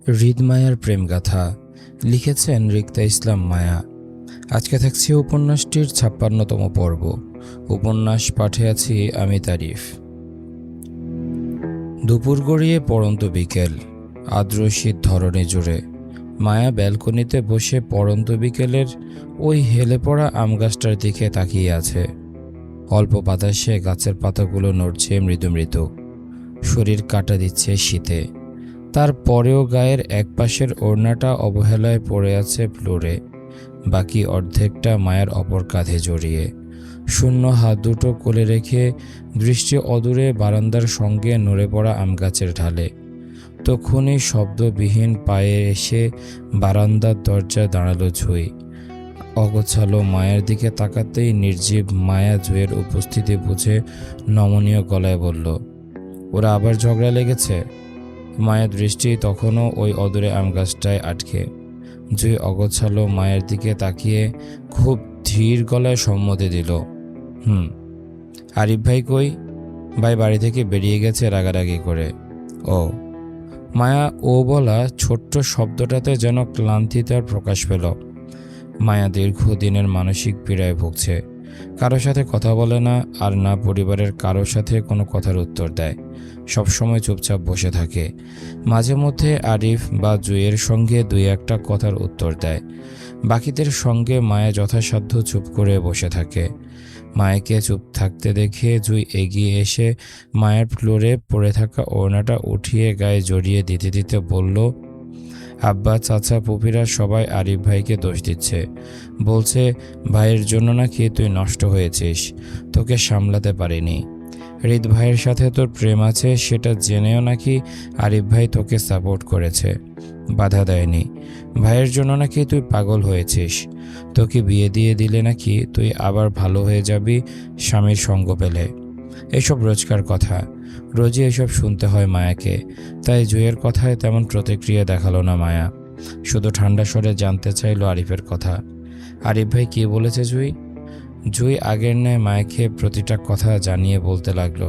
হৃদ মায়ার প্রেমগাথা লিখেছেন রিক্তা ইসলাম মায়া। আজকে থাকছে উপন্যাসটির ৫৬তম পর্ব। উপন্যাস পাঠে আছি আমি তারিফ। দুপুর গড়িয়ে পড়ন্ত বিকেল, আর্দ্র শীত ধরণী জুড়ে। মায়া ব্যালকনিতে বসে পড়ন্ত বিকেলের ওই হেলে পড়া আম গাছটার দিকে তাকিয়ে আছে। অল্প বাতাসে গাছের পাতাগুলো নড়ছে মৃদু মৃদু, শরীর কাটা দিচ্ছে শীতে। তারপরেও গায়ের এক পাশের ওড়নাটা অবহেলায় পড়ে আছে ফ্লোরে, বাকি অর্ধেকটা মায়ের অপর কাঁধে জড়িয়ে। শূন্য হাত দুটো কোলে রেখে দৃষ্টি অদূরে বারান্দার সঙ্গে নড়ে পড়া আম গাছের ঢালে। তখনই শব্দবিহীন পায়ে এসে বারান্দার দরজায় দাঁড়ালো জুঁই। অগোছালো মায়ের দিকে তাকাতেই নির্জীব মায়া জুঁইয়ের উপস্থিতি বুঝে নমনীয় গলায় বলল, ওরা আবার ঝগড়া লেগেছে? মায়ের দৃষ্টি তখনও ওই অদূরে আম গাছটায় আটকে। জুঁই অগোছালো মায়ের দিকে তাকিয়ে খুব ধীর গলায় সম্মতি দিল। আরিফ ভাই কই? ভাই বাড়ি থেকে বেরিয়ে গেছে রাগারাগি করে। ও। মায়া ও বলা ছোট্ট শব্দটাতে যেন ক্লান্তি তার প্রকাশ পেল। মায়া দীর্ঘদিনের মানসিক পীড়ায় ভুগছে। কারোর সাথে কথা বলে না, আর না পরিবারের কারোর সাথে কোনো কথার উত্তর দেয়। সবসময় চুপচাপ বসে থাকে। মাঝে মধ্যে আরিফ বা জুঁইয়ের সঙ্গে দুই একটা কথার উত্তর দেয়। বাকিদের সঙ্গে মায়া যথাসাধ্য চুপ করে বসে থাকে। মায়াকে চুপ থাকতে দেখে জুঁই এগিয়ে এসে মায়ের ফ্লোরে পড়ে থাকা ওড়নাটা উঠিয়ে গায়ে জড়িয়ে দিতে দিতে বলল, আব্বা, চাচা, পুপিরা সবাই আরিফ ভাইকে দোষ দিচ্ছে। বলছে ভাইয়ের জন্য নাকি তুই নষ্ট হয়েছিস, তোকে সামলাতে পারিনি। হৃদ ভাইয়ের সাথে তোর প্রেম আছে সেটা জেনেও নাকি আরিফ ভাই তোকে সাপোর্ট করেছে, বাধা দেয়নি। ভাইয়ের জন্য নাকি তুই পাগল হয়েছিস। তোকে বিয়ে দিয়ে দিলে নাকি তুই আবার ভালো হয়ে যাবি স্বামীর সঙ্গ পেলে। এসব রোজকার কথা, রোজই এসব শুনতে হয় মায়াকে। তাই জুঁইয়ের কথায় তেমন প্রতিক্রিয়া দেখালো না মায়া। শুধু ঠান্ডা স্বরে জানতে চাইল আরিফের কথা। আরিফ ভাই কী বলেছে জুঁই? জুঁই আগের ন্যায় মায়াকে প্রতিটা কথা জানিয়ে বলতে লাগলো,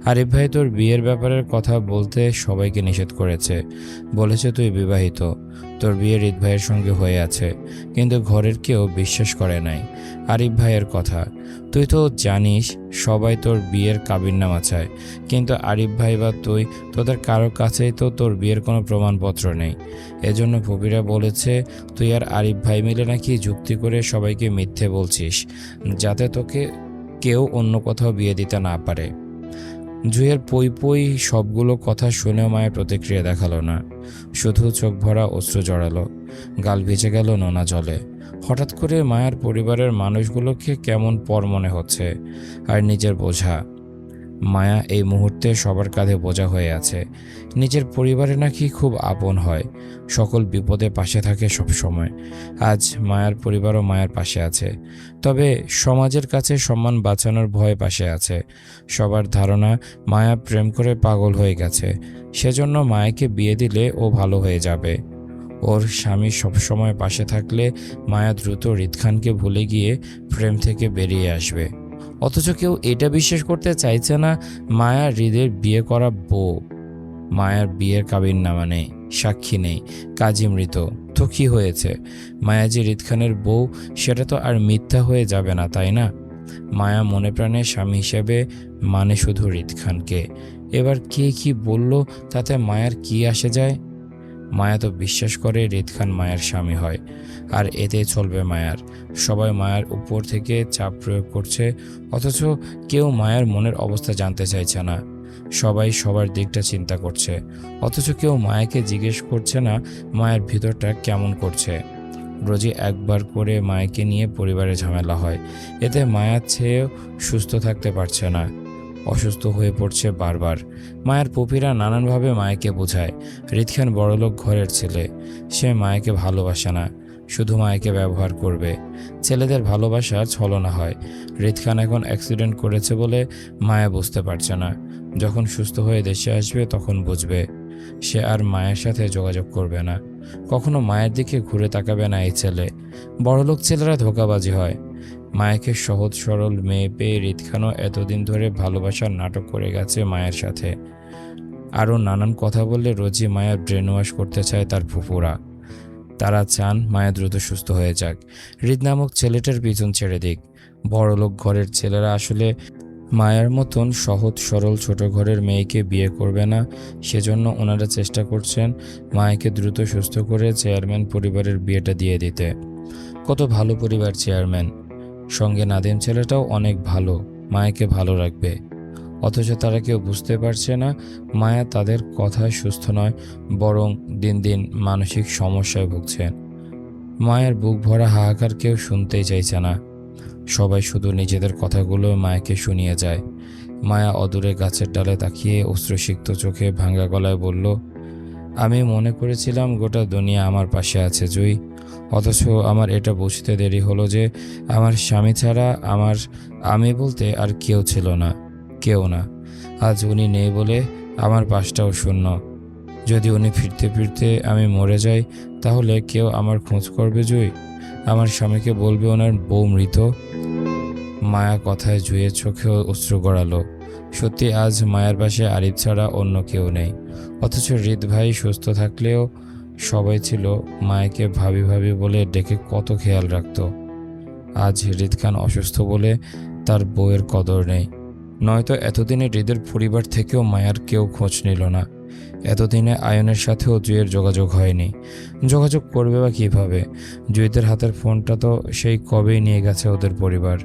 আরিফ ভাই তোর বিয়ের ব্যাপারের কথা বলতে সবাইকে নিষেধ করেছে। বলেছে তুই বিবাহিত, তোর বিয়ে হৃদ ভাইয়ের সঙ্গে হয়ে আছে, কিন্তু ঘরের কেউ বিশ্বাস করে নাই আরিফ ভাইয়ের কথা। তুই তো জানিস সবাই তোর বিয়ের কাবিননামা চায়, কিন্তু আরিফ ভাই বা তুই, তোদের কারো কাছেই তো তোর বিয়ের কোনো প্রমাণপত্র নেই। এজন্য ভবিরা বলেছে তুই আর আরিফ ভাই মিলে নাকি যুক্তি করে সবাইকে মিথ্যে বলছিস, যাতে তোকে কেউ অন্য কোথাও বিয়ে দিতে না পারে। জুঁইয়ের পই পই সবগুলো কথা শুনেও মায়ের প্রতিক্রিয়া দেখালো না, শুধু চোখ ভরা অশ্রু জড়ালো, গাল ভিজে গেল নোনা জলে। হঠাৎ করে মায়ের পরিবারের মানুষগুলোকে কেমন পর মনে হচ্ছে, আর নিজের বোঝা। মায়া এই মুহূর্তে সবার কাঁধে বোঝা হয়ে আছে। নিজের পরিবারে নাকি খুব আপন হয়, সকল বিপদে পাশে থাকে সব সময়। আজ মায়ার পরিবারও মায়ের পাশে আছে, তবে সমাজের কাছে সম্মান বাঁচানোর ভয়ে পাশে আছে। সবার ধারণা মায়া প্রেম করে পাগল হয়ে গেছে, সেজন্য মায়াকে বিয়ে দিলে ও ভালো হয়ে যাবে। ওর স্বামী সবসময় পাশে থাকলে মায়া দ্রুত হৃদ খানকে ভুলে গিয়ে প্রেম থেকে বেরিয়ে আসবে। অথচ কেউ এটা বিশ্বাস করতে চাইছে না মায়া হৃদের বিয়ে করা বউ। মায়ার বিয়ের কাবিননামা নেই, সাক্ষী নেই, কাজী মৃত। তো কি হয়েছে? মায়া যে হৃদ খানের বউ, সেটা তো আর মিথ্যা হয়ে যাবে না, তাই না? মায়া মনে প্রাণে স্বামী হিসেবে মানে শুধু হৃদ খানকে। এবার কে কি বলল তাতে মায়ার কি আসে যায়? মায়া তো বিশ্বাস করে হৃদ খান মায়ের স্বামী হয়, আর এতে চলবে মায়ার। সবাই মায়ের উপর থেকে চাপ প্রয়োগ করছে, অথচ কেউ মায়ের মনের অবস্থা জানতে চাইছে না। সবাই সবার দিকটা চিন্তা করছে, অথচ কেউ মায়াকে জিজ্ঞেস করছে না মায়ের ভিতরটা কেমন করছে। রোজই একবার করে মায়াকে নিয়ে পরিবারে ঝামেলা হয়, এতে মায়ার চেয়েও সুস্থ থাকতে পারছে না, অসুস্থ হয়ে পড়ছে বারবার। মায়ের পুপিরা নানানভাবে মায়াকে বোঝায় হৃদ খান বড়লোক ঘরের ছেলে, সে মায়াকে ভালোবাসে না, শুধু মায়াকে ব্যবহার করবে। ছেলেদের ভালোবাসার ছলনা হয়। হৃদ খান এখন অ্যাক্সিডেন্ট করেছে বলে মায়া বুঝতে পারছে না, যখন সুস্থ হয়ে দেশে আসবে তখন বুঝবে। সে আর মায়ের সাথে যোগাযোগ করবে না, কখনো মায়ের দিকে ঘুরে তাকাবে না এই ছেলে। বড়লোক ছেলেরা ধোঁকাবাজি হয়। মায়াকে সহজ সরল মেয়ে পেয়ে হৃদ খানও এতদিন ধরে ভালোবাসার নাটক করে গেছে মায়ের সাথে। আরও নানান কথা বললে রোজই মায়ার ব্রেন ওয়াশ করতে চায় তার ফুফুরা। তারা চান মায়া দ্রুত সুস্থ হয়ে যাক, হৃদ নামক ছেলেটার পিছন ছেড়ে দিক। বড়লোক ঘরের ছেলেরা আসলে মায়ার মতন সহজ সরল ছোট ঘরের মেয়েকে বিয়ে করবে না। সেজন্য ওনারা চেষ্টা করছেন মায়াকে দ্রুত সুস্থ করে চেয়ারম্যান পরিবারের বিয়েটা দিয়ে দিতে। কত ভালো পরিবার চেয়ারম্যান, সঙ্গে নাদিম ছেলেটাও অনেক ভালো, মায়াকে ভালো রাখবে। অথচ তারা কেউ বুঝতে পারছে না মায়া তাদের কথায় সুস্থ নয়, বরং দিন দিন মানসিক সমস্যায় ভুগছেন। মায়ের বুক ভরা হাহাকার কেউ শুনতেই চাইছে না। সবাই শুধু নিজেদের কথাগুলো মায়াকে শুনিয়ে যায়। মায়া অদূরে গাছের ডালে তাকিয়ে অশ্রুসিক্ত চোখে ভাঙা গলায় বলল, আমি মনে করেছিলাম গোটা দুনিয়া আমার পাশে আছে জুই, অথচ আমার এটা বুঝতে দেরি হলো যে আমার স্বামী ছাড়া আমি বলতে আর কেউ ছিল না, কেউ না। আজ উনি নেই বলে আমার পাশটাও শূন্য। যদি উনি ফিরতে ফিরতে আমি মরে যাই, তাহলে কেউ আমার খোঁজ করবে জুই? আমার স্বামীকে বলবে ওনার বউ মৃত? মায়া কথায় জুইয়ের চোখেও অশ্রু গড়ালো। সত্যি আজ মায়ের পাশে আরিফ ছাড়া অন্য কেউ নেই। অথচ হৃদ ভাই সুস্থ থাকলেও সবাই ছিল মায়াকে ভাবি ভাবি বলে ডেকে কত খেয়াল রাখত। আজ হৃদ খান অসুস্থ বলে তার বউয়ের কদর নেই। নয়তো এতদিনে হৃদের পরিবার থেকেও মায়ার কেউ খোঁজ নিল না। এতদিনে আয়নের সাথেও জুইয়ের যোগাযোগ হয়নি। যোগাযোগ করবে বা কীভাবে? জুইদের হাতের ফোনটা তো সেই কবেই নিয়ে গেছে ওদের পরিবার।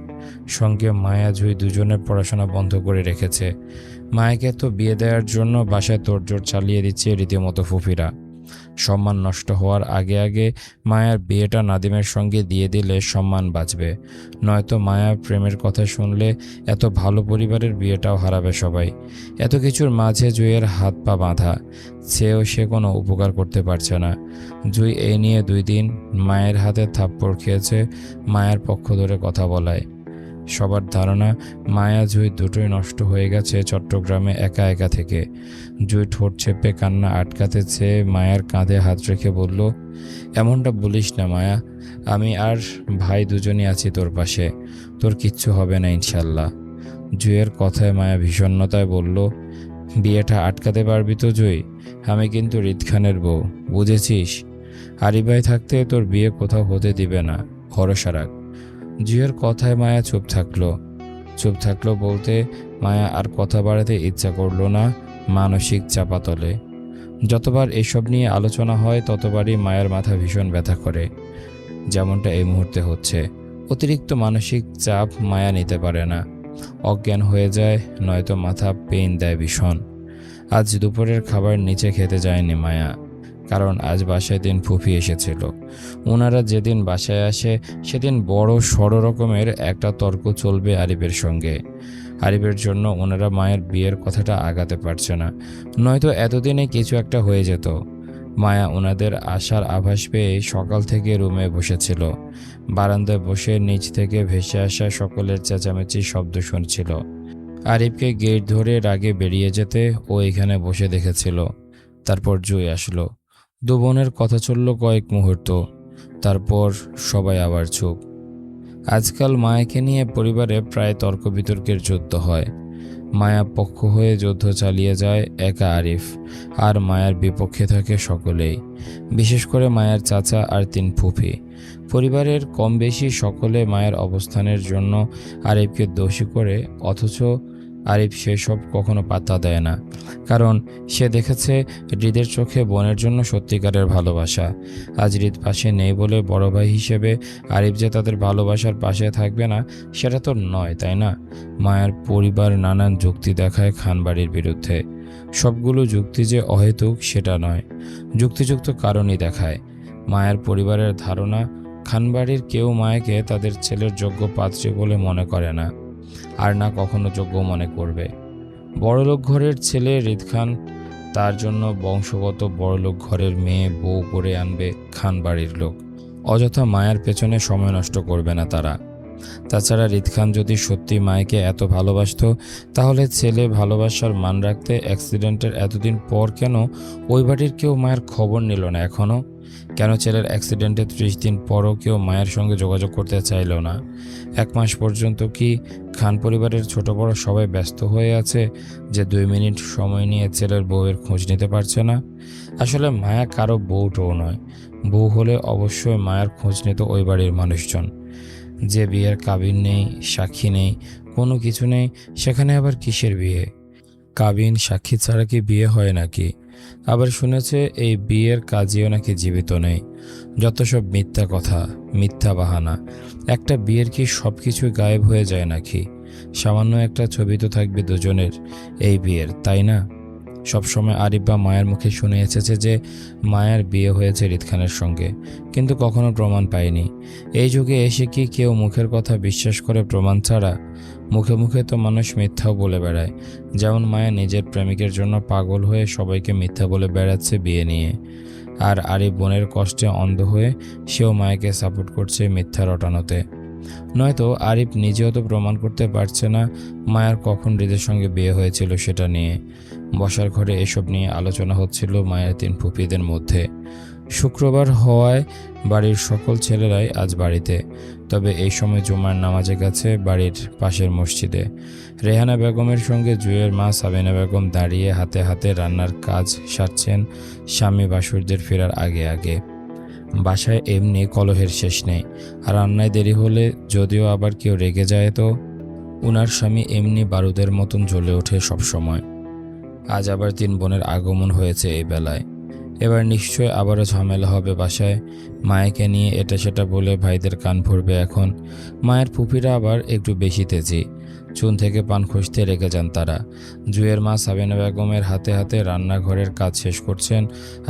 সঙ্গে মায়া জুই দুজনের পড়াশোনা বন্ধ করে রেখেছে। মায়াকে তো বিয়ে দেওয়ার জন্য বাসায় তোড়জোড় চালিয়ে দিচ্ছে রীতিমতো ফুফিরা। সম্মান নষ্ট হওয়ার আগে আগে মায়ার বিয়েটা নাদিমের সঙ্গে দিয়ে দিলে সম্মান বাঁচবে। নয়তো মায়ার প্রেমের কথা শুনলে এত ভালো পরিবারের বিয়েটাও হারাবে সবাই। এত কিছুর মাঝে জুইয়ের হাত পা বাঁধা, চেয়েও সে কোনো উপকার করতে পারছে না। জুই এই নিয়ে 2 দিন মায়ের হাতে থাপ্পড় খেয়েছে মায়ের পক্ষ ধরে কথা বলায়। সবার ধারণা মায়া জুই দুটোই নষ্ট হয়ে গেছে চট্টগ্রামে একা একা থেকে। জুই ঠোঁট চেপে কান্না আটকাতে চেয়ে মায়ার কাঁধে হাত রেখে বলল, এমনটা বলিস না মায়া, আমি আর ভাই দুজনই আছি তোর পাশে, তোর কিচ্ছু হবে না ইনশাল্লাহ। জুইয়ের কথায় মায়া বিষণ্ণতায় বলল, বিয়েটা আটকাতে পারবি তো জুই? আমি কিন্তু হৃদ খানের বউ, বুঝেছিস? আরিফ ভাই থাকতে তোর বিয়ে কোথাও হতে দিবে না, ভরসা রাখ। জুইয়ের কথায় মায়া চুপ থাকলো বলতে মায়া আর কথা বাড়াতে ইচ্ছা করলো না। মানসিক চাপাতলে যতবার এসব নিয়ে আলোচনা হয় ততবারই মায়ের মাথা ভীষণ ব্যথা করে, যেমনটা এই মুহূর্তে হচ্ছে। অতিরিক্ত মানসিক চাপ মায়া নিতে পারে না, অজ্ঞান হয়ে যায়, নয়তো মাথা পেইন দেয় ভীষণ। আজ দুপুরের খাবার নিচে খেতে যায়নি মায়া, কারণ আজ বাসায় দিন ফুফি এসেছিল। ওনারা যেদিন বাসায় আসে সেদিন বড় সড় রকমের একটা তর্ক চলবে আরিফের সঙ্গে। আরিফের জন্য ওনারা মায়ের বিয়ের কথাটা আগাতে পারছে না, নয়তো এতদিনে কিছু একটা হয়ে যেত। মায়া ওনাদের আসার আভাস পেয়ে সকাল থেকে রুমে বসেছিল। বারান্দায় বসে নিচ থেকে ভেসে আসা সকলের চেঁচামেচি শব্দ শুনছিল। আরিফকে গেট ধরে রাগে বেরিয়ে যেতে ও এখানে বসে দেখেছিল। তারপর জুই আসলো। 2 বোনের কথা চলল কয়েক মুহূর্ত, তারপর সবাই আবার চুপ। আজকাল মায়াকে নিয়ে পরিবারে প্রায় তর্ক বিতর্কের যুদ্ধ হয়। মায়া পক্ষ হয়ে যুদ্ধ চালিয়ে যায় একা আরিফ, আর মায়ার বিপক্ষে থাকে সকলেই, বিশেষ করে মায়ার চাচা আর 3 ফুফি। পরিবারের কম বেশি সকলে মায়ের অবস্থানের জন্য আরিফকে দোষী করে, অথচ আরিফ সেসব কখনো পাত্তা দেয় না। কারণ সে দেখেছে হৃদের চোখে বোনের জন্য সত্যিকারের ভালোবাসা। আজ হৃদ পাশে নেই বলে বড় ভাই হিসেবে আরিফ যে তাদের ভালোবাসার পাশে থাকবে না সেটা তো নয়, তাই না? মায়ের পরিবার নানান যুক্তি দেখায় খানবাড়ির বিরুদ্ধে। সবগুলো যুক্তি যে অহেতুক সেটা নয়, যুক্তিযুক্ত কারণই দেখায়। মায়ের পরিবারের ধারণা খানবাড়ির কেউ মায়াকে তাদের ছেলের যোগ্য পাত্রী বলে মনে করে না, আর না কখনো যোগ্য মনে করবে। বড়লোক ঘরের ছেলে হৃদ খান, তার জন্য বংশগত বড়লোক ঘরের মেয়ে বউ করে আনবে খানবাড়ির লোক। অযথা মায়ের পেছনে সময় নষ্ট করবে না তারা। তাছাড়া হৃদ খান যদি সত্যি মায়াকে এত ভালোবাসতো, তাহলে ছেলে ভালোবাসার মান রাখতে অ্যাক্সিডেন্টের এতদিন পর কেন ওই বাড়ির কেউ মায়ের খবর নিল না এখনো? কেন ছেলের অ্যাক্সিডেন্টের 30 দিন পরও কেউ মায়ের সঙ্গে যোগাযোগ করতে চাইল না? 1 মাস পর্যন্ত কি খান পরিবারের ছোট বড় সবাই ব্যস্ত হয়ে আছে যে 2 মিনিট সময় নিয়ে ছেলের বউয়ের খোঁজ নিতে পারছে না? আসলে মায়া কারো বউটও নয়। বউ হলে অবশ্যই মায়ের খোঁজ নিত ওই বাড়ির মানুষজন। যে বিয়ের কাবিন নেই, সাক্ষী নেই, কোনো কিছু নেই, সেখানে আবার কিসের বিয়ে? কাবিন সাক্ষী ছাড়া কি বিয়ে হয় নাকি? আবার শুনেছে এই বিয়ের কাজীও নাকি জীবিত নেই। যত সব মিথ্যা কথা, মিথ্যা বাহানা। একটা বিয়ের কি সব কিছুই গায়েব হয়ে যায় নাকি? সামান্য একটা ছবি তো থাকবে দুজনের এই বিয়ের, তাই না? সবসময় আরিফ বা মায়ের মুখে শুনে এসেছে যে মায়ের বিয়ে হয়েছে রিদ খানের সঙ্গে, কিন্তু কখনো প্রমাণ পায়নি। এই যুগে এসে কি কেউ মুখের কথা বিশ্বাস করে প্রমাণ ছাড়া? মুখে মুখে তো মানুষ মিথ্যাও বলে বেড়ায়। যেমন মায়া নিজের প্রেমিকের জন্য পাগল হয়ে সবাইকে মিথ্যা বলে বেড়াচ্ছে বিয়ে নিয়ে, আর আরিফ বোনের কষ্টে অন্ধ হয়ে সেও মায়াকে সাপোর্ট করছে মিথ্যা রটানোতে। নয়তো আরিফ নিজেও তো প্রমাণ করতে পারছে না মায়ার কখন হৃদের সঙ্গে বিয়ে হয়েছিল সেটা নিয়ে। বসার ঘরে এসব নিয়ে আলোচনা হচ্ছিল মায়ের 3 ফুপিদের মধ্যে। শুক্রবার হওয়ায় বাড়ির সকল ছেলেরাই আজ বাড়িতে, তবে এই সময় জুমার নামাজে গেছে বাড়ির পাশের মসজিদে। রেহানা বেগমের সঙ্গে জুয়ের মা সাবিনা বেগম দাঁড়িয়ে হাতে হাতে রান্নার কাজ সারছেন স্বামী বাসুরদের ফেরার আগে আগে। বাসায় এমনি কলহের শেষ নেই, আর রান্নায় দেরি হলে যদিও আবার কেউ রেগে যায় তো উনার স্বামী এমনি বারুদের মতন জ্বলে ওঠে সবসময়। আজ আবার 3 বোনের আগমন হয়েছে এই বেলায়। এবার নিশ্চয় আবারও ঝামেলা হবে বাসায়। মায়াকে নিয়ে এটা সেটা বলে ভাইদের কান ভরবে এখন। মায়ের ফুপিরা আবার একটু বেশি তেজি, চুন থেকে পান খসতে রেগে যান তারা। জুয়ের মা সাবিনা বেগমের হাতে হাতে রান্নাঘরের কাজ শেষ করছেন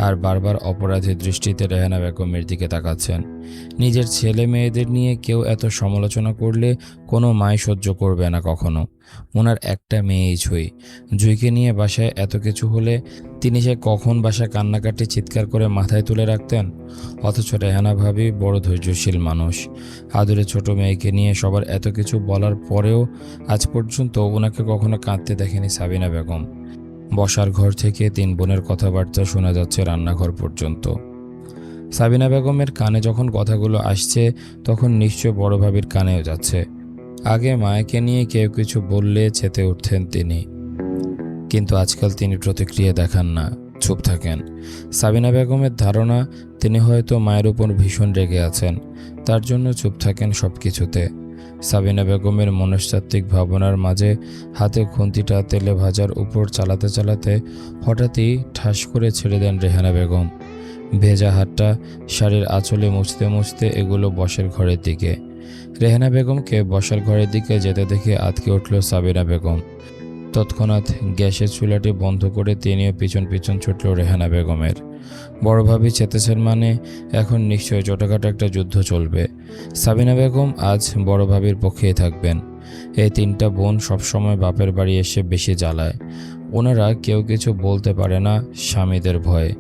আর বারবার অপরাধী দৃষ্টিতে রেহানা বেগমের দিকে তাকাচ্ছেন। নিজের ছেলে মেয়েদের নিয়ে কেউ এত সমালোচনা করলে কোনো মাই সহ্য করবে না কখনো। ওনার একটা মেয়েই জুই। জুইকে নিয়ে বাসায় এত কিছু হলে তিনি সে কখন বাসা কান্নাকাটি চিৎকার করে মাথায় তুলে রাখতেন। অথচ রেহানা ভাবি বড় ধৈর্যশীল মানুষ। আদুরে ছোট মেয়েকে নিয়ে সবার এত কিছু বলার পরেও আজ পর্যন্ত ওনাকে কখনো কাঁদতে দেখেনি সাবিনা বেগম। বসার ঘর থেকে 3 বোনের কথাবার্তা শোনা যাচ্ছে রান্নাঘর পর্যন্ত। সাবিনা বেগমের কানে যখন কথাগুলো আসছে তখন নিশ্চয় বড় ভাবির কানেও যাচ্ছে। আগে মায়াকে নিয়ে কেউ কিছু বললে চেতে উঠতেন তিনি, কিন্তু আজকাল তিনি প্রতিক্রিয়া দেখান না, চুপ থাকেন। সাবিনা বেগমের ধারণা তিনি হয়তো মায়ের উপর ভীষণ রেগে আছেন, তার জন্য চুপ থাকেন সব কিছুতে। সাবিনা বেগমের মনস্তাত্ত্বিক ভাবনার মাঝে হাতে খুন্তিটা তেলে ভাজার উপর চালাতে চালাতে হঠাৎই ঠাস করে ছেড়ে দেন রেহানা বেগম। ভেজা হাতটা শাড়ির আঁচলে মুছতে মুছতে এগুলো বসার ঘরের দিকে। রেহানা বেগমকে বসার ঘরের দিকে যেতে দেখে আঁতকে উঠল সাবিনা বেগম। তৎক্ষণাৎ গ্যাসের চুলাটি বন্ধ করে তিনিও পিছন পিছন ছুটল রেহানা বেগমের। বড় ভাবি চেতেছেন মানে এখন নিশ্চয় ছোটখাটো একটা যুদ্ধ চলবে। সাবিনা বেগম আজ বড় ভাবির পক্ষেই থাকবেন। এই 3টা বোন সবসময় বাপের বাড়ি এসে বেশি জ্বালায়। ওনারা কেউ কিছু বলতে পারে না স্বামীদের ভয়ে।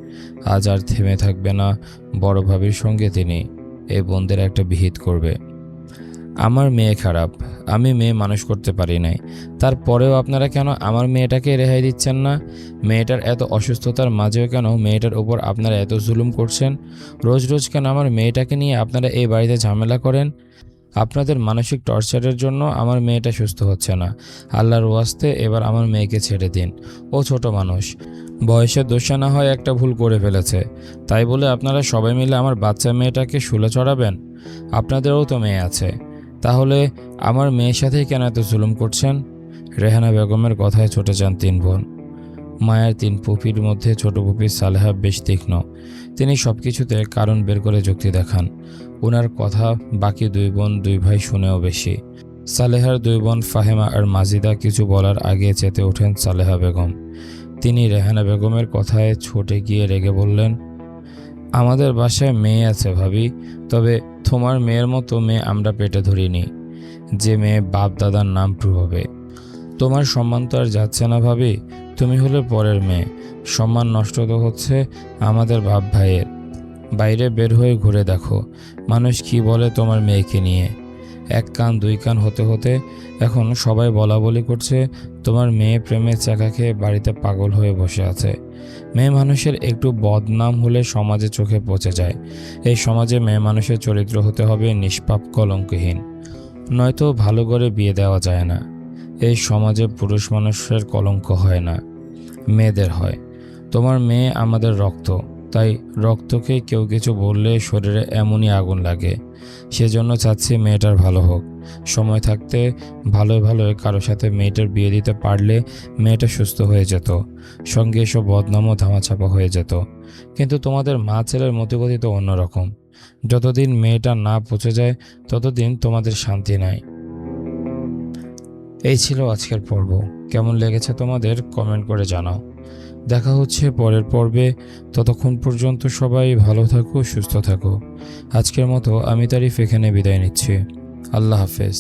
আজ আর থেমে থাকবে না বড় ভাবির সঙ্গে তিনি। এই বোনদের একটা বিহিত করবে। আমার মেয়ে খারাপ, আমি মেয়ে মানুষ করতে পারি নাই, তারপরেও আপনারা কেন আমার মেয়েটাকে রেহাই দিচ্ছেন না? মেয়েটার এত অসুস্থতার মাঝেও কেন মেয়েটার উপর আপনারা এত জুলুম করছেন? রোজ রোজ কেন আমার মেয়েটাকে নিয়ে আপনারা এই বাড়িতে ঝামেলা করেন? আপনাদের মানসিক টর্চারের জন্য আমার মেয়েটা সুস্থ হচ্ছে না। আল্লাহর ওয়াস্তে এবার আমার মেয়েকে ছেড়ে দিন। ও ছোট মানুষ, বয়সের দোষে না হয় একটা ভুল করে ফেলেছে, তাই বলে আপনারা সবাই মিলে আমার বাচ্চা মেয়েটাকে শুলে চড়াবেন? আপনাদেরও তো মেয়ে আছে, তাহলে আমার মেয়ের সাথেই কেন এত জুলুম করছেন? রেহানা বেগমের কথায় ছুটে যান 3 বোন। মায়ের 3 ফুপির মধ্যে ছোট ফুপি সালেহা বেশ তীক্ষ্ণ। তিনি সব কিছুতে কারণ বের করে যুক্তি দেখান। ওনার কথা বাকি 2 বোন 2 ভাই শুনেও বেশি। সালেহার 2 বোন ফাহেমা আর মাজিদা কিছু বলার আগে চেতে ওঠেন সালেহা বেগম। তিনি রেহানা বেগমের কথায় ছুটে গিয়ে রেগে বললেন, আমাদের বাসায় মেয়ে আছে ভাবি, তবে তোমার মেয়ের মতো মেয়ে আমরা পেটে ধরিনি, যে মেয়ে বাপ দাদার নাম প্রভাবে। তোমার সম্মান তো আর যাচ্ছে না ভাবি, তুমি হলে পরের মেয়ে। সম্মান নষ্ট তো হচ্ছে আমাদের বাপ ভাইয়ের। বাইরে বের হয়ে ঘুরে দেখো মানুষ কি বলে তোমার মেয়েকে নিয়ে। 1 কান 2 কান হতে হতে এখন সবাই বলা বলি করছে তোমার মেয়ে প্রেমের চাকা খেয়ে বাড়িতে পাগল হয়ে বসে আছে। মেয়ে মানুষের একটু বদনাম হলে সমাজে চোখে পচে যায়। এই সমাজে মেয়ে মানুষের চরিত্র হতে হবে নিষ্পাপ, কলঙ্কহীন, নয়তো ভালো করে বিয়ে দেওয়া যায় না। এই সমাজে পুরুষ মানুষের কলঙ্ক হয় না, মেয়েদের হয়। তোমার মেয়ে আমাদের রক্ত, তাই রক্তকে কেউ কিছু বললে শরীরে এমনই আগুন লাগে। সেজন্য চাচ্ছি মেয়েটার ভালো হোক। সময় থাকতে ভালোই ভালোই কারো সাথে মেয়েটার বিয়ে দিতে পারলে মেয়েটা সুস্থ হয়ে যেত, সঙ্গে এসব বদনামও ধামাচাপা হয়ে যেত। কিন্তু তোমাদের মা ছেলের মতিগতি তো অন্যরকম। যতদিন মেয়েটা না পচে যায় ততদিন তোমাদের শান্তি নাই। এই ছিল আজকের পর্ব। কেমন লেগেছে তোমাদের কমেন্ট করে জানাও। দেখা হচ্ছে পরের পর্বে। ততক্ষণ পর্যন্ত সবাই ভালো থাকো, সুস্থ থাকো। আজকের মতো আমি তারিফ এখানে বিদায় নিচ্ছি। আল্লাহ হাফেজ।